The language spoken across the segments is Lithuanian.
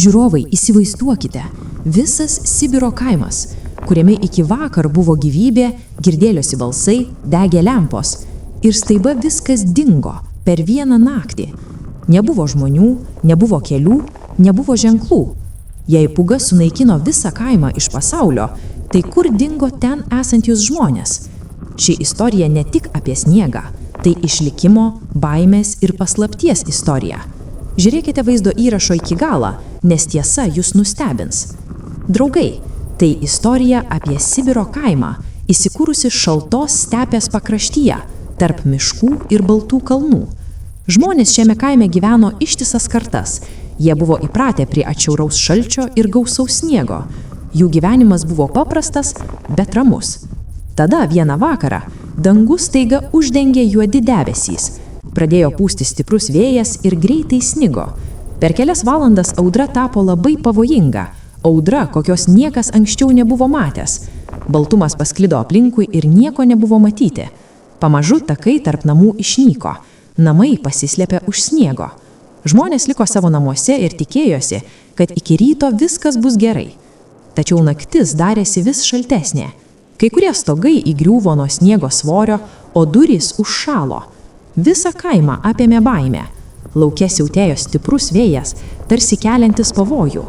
Žiūrovai, įsivaizduokite, visas Sibiro kaimas, kuriame iki vakar buvo gyvybė, girdėjosi balsai, degė lempos. Ir staiga viskas dingo per vieną naktį. Nebuvo žmonių, nebuvo kelių, nebuvo ženklų. Jei pūga sunaikino visą kaimą iš pasaulio, tai kur dingo ten esantys žmonės? Ši istorija ne tik apie sniegą, tai išlikimo, baimės ir paslapties istorija. Žiūrėkite vaizdo įrašo iki galo, nes tiesa jūs nustebins. Draugai, tai istorija apie Sibiro kaimą, įsikūrusi šaltos stepės pakraštyje, tarp miškų ir baltų kalnų. Žmonės šiame kaime gyveno ištisas kartas. Jie buvo įpratę prie atšiauraus šalčio ir gausaus sniego. Jų gyvenimas buvo paprastas, bet ramus. Tada vieną vakarą dangus staiga uždengė juodi debesys. Pradėjo pūsti stiprus vėjas ir greitai snigo. Per kelias valandas audra tapo labai pavojinga. Audra, kokios niekas anksčiau nebuvo matęs. Baltumas pasklido aplinkui ir nieko nebuvo matyti. Pamažu takai tarp namų išnyko. Namai pasislėpė už sniego. Žmonės liko savo namuose ir tikėjosi, kad iki ryto viskas bus gerai. Tačiau naktis darėsi vis šaltesnė. Kai kurie stogai įgriuvo nuo sniego svorio, o durys užšalo. Visą kaimą apėmė baimė. Lauke siautėjo stiprus vėjas, tarsi keliantis pavojų.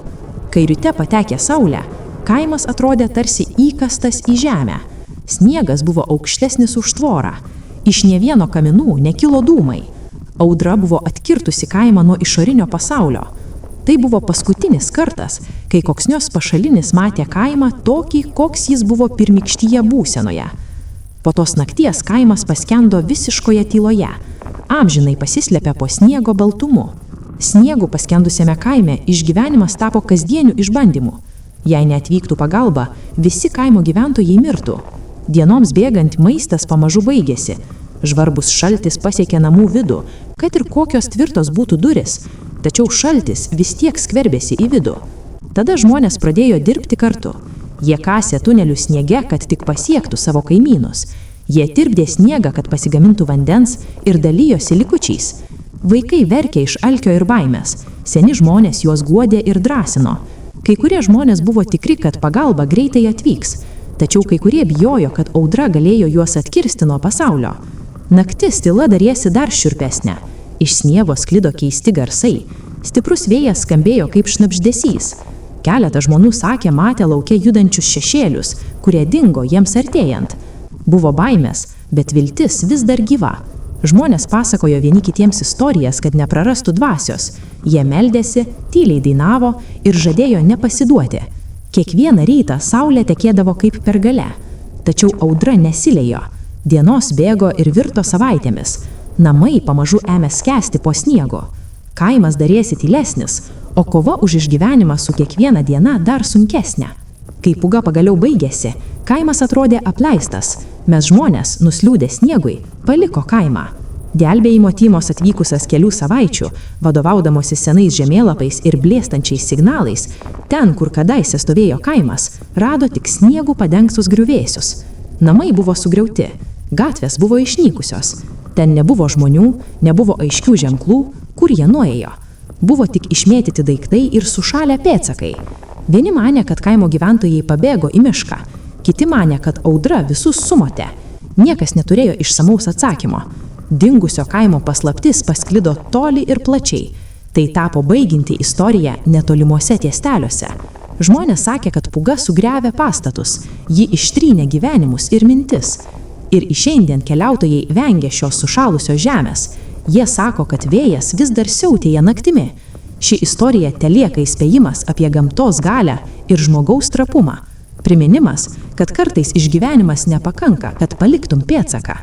Kai ryte patekė saulė, kaimas atrodė tarsi įkastas į žemę. Sniegas buvo aukštesnis už tvorą. Iš nė vieno kaminų nekilo dūmai. Audra buvo atkirtusi kaimą nuo išorinio pasaulio. Tai buvo paskutinis kartas, kai koksnios pašalinis matė kaimą tokį, koks jis buvo pirmykštyje būsenoje. Po tos nakties kaimas paskendo visiškoje tyloje. Amžinai pasislėpė po sniego baltumu. Sniegu paskendusiame kaime išgyvenimas tapo kasdieniu išbandymu. Jei neatvyktų pagalba, visi kaimo gyventojai mirtų. Dienoms bėgant maistas pamažu baigėsi. Žvarbus šaltis pasiekė namų vidų, kad ir kokios tvirtos būtų duris, tačiau šaltis vis tiek skverbėsi į vidų. Tada žmonės pradėjo dirbti kartu. Jie kasė tunelius sniege, kad tik pasiektų savo kaimynus. Jie tirpdė sniegą, kad pasigamintų vandens ir dalijosi likučiais. Vaikai verkė iš alkio ir baimės. Seni žmonės juos guodė ir drąsino. Kai kurie žmonės buvo tikri, kad pagalba greitai atvyks. Tačiau kai kurie bijojo, kad audra galėjo juos atkirsti nuo pasaulio. Naktis tyla darėsi dar šiurpesnė. Iš sniego sklido keisti garsai. Stiprus vėjas skambėjo kaip šnabždesys. Keletą žmonių sakė matę lauke judančius šešėlius, kurie dingo jiems artėjant. Buvo baimės, bet viltis vis dar gyva. Žmonės pasakojo vieni kitiems istorijas, kad neprarastų dvasios. Jie meldėsi, tyliai dainavo ir žadėjo nepasiduoti. Kiekvieną rytą saulė tekėdavo kaip per gale. Tačiau audra nesilėjo. Dienos bėgo ir virto savaitėmis. Namai pamažu ėmė skęsti po sniego. Kaimas darėsi tylesnis, o kova už išgyvenimą su kiekviena diena dar sunkesnė. Kai pūga pagaliau baigėsi, kaimas atrodė apleistas. Mes žmonės, nusliūdę sniegui, paliko kaimą. Gelbėjimo tymos atvykusias kelių savaičių, vadovaudamosi senais žemėlapais ir blėstančiais signalais, ten, kur kadaise stovėjo kaimas, rado tik sniegų padengtus griuvėsius. Namai buvo sugriauti, gatvės buvo išnykusios. Ten nebuvo žmonių, nebuvo aiškių ženklų, kur jie nuėjo. Buvo tik išmėtyti daiktai ir sušalę pėdsakai. Vieni manė, kad kaimo gyventojai pabėgo į mišką, kiti manė, kad audra visus sumotė. Niekas neturėjo išsamaus atsakymo. Dingusio kaimo paslaptis pasklido toli ir plačiai. Tai tapo baigianti istorija netolimuose tiesteliuose. Žmonės sakė, kad pūga sugriavė pastatus, ji ištrynė gyvenimus ir mintis. Ir šiandien keliautojai vengia šios sušalusios žemės. Jie sako, kad vėjas vis dar siautėja naktimi. Ši istorija telieka įspėjimas apie gamtos galią ir žmogaus trapumą. Priminimas, kad kartais išgyvenimas nepakanka, kad paliktum pėdsaką.